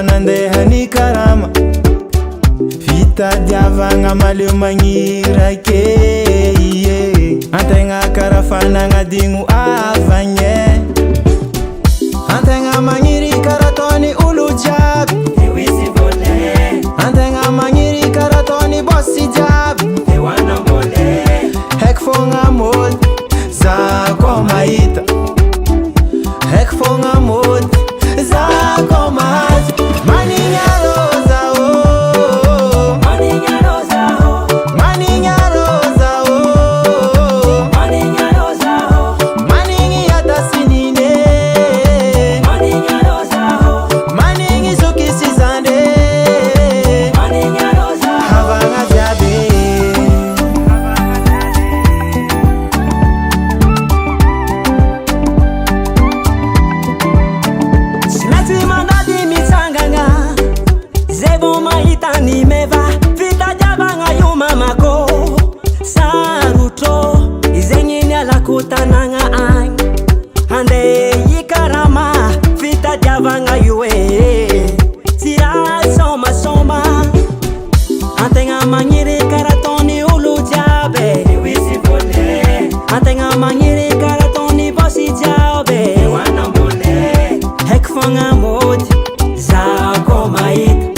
nandeha ny karama fitadiavagna maleo magnirake antegna kara fanagnadigno avagné antegna magniry kara ataony olo jiaby antegna magniry kara ataony bossy jiaby haiko fogna mody za koa mahita haiko fogna mody za koa mahazo manigna roza oh manigna roza oh manigna roza oh manigna roza oh manigny atasinine manigna roza oh manigny sokisizande manigna roza havagna jiaby mahitany meva fitadiavagna io mamako sarotro izegny nialako tanagna agny handeha ikarama fitadiavagna io tsy raha somasoma antegna magniry kara ataony olo jiaby antegna magniry kara ataony bossy jiaby haiko fogna mody za koa mahita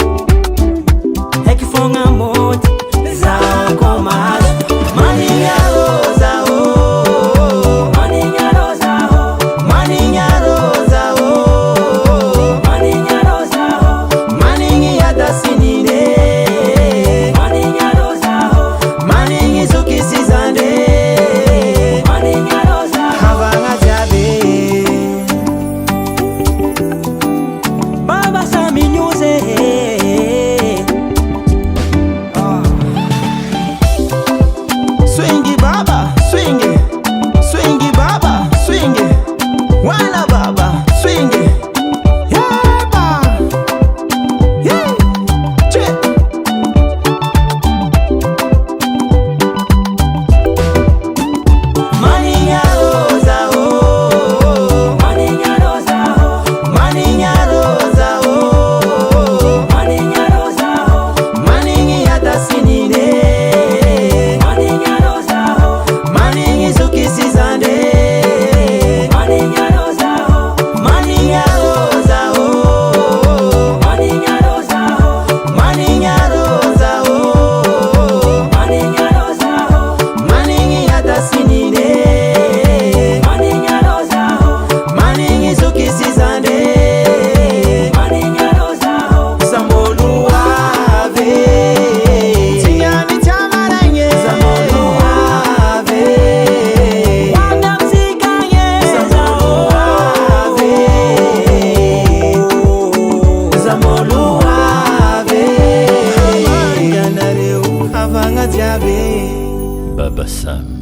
fonga mode za koma manigna roza oh manigna roza oh manigna roza oh manigna roza oh manigny atasinine manigna roza oh manigny sokisizande manigna roza havagna jiaby baba saminyuze swingy baba, swingy, swingy baba, swingy, wana baba, swingy, yeah ba, yeah, chit. Manigna roza oh, manigna roza oh, manigna roza oh, manigna roza oh, manigny atasinine. Baba Sam.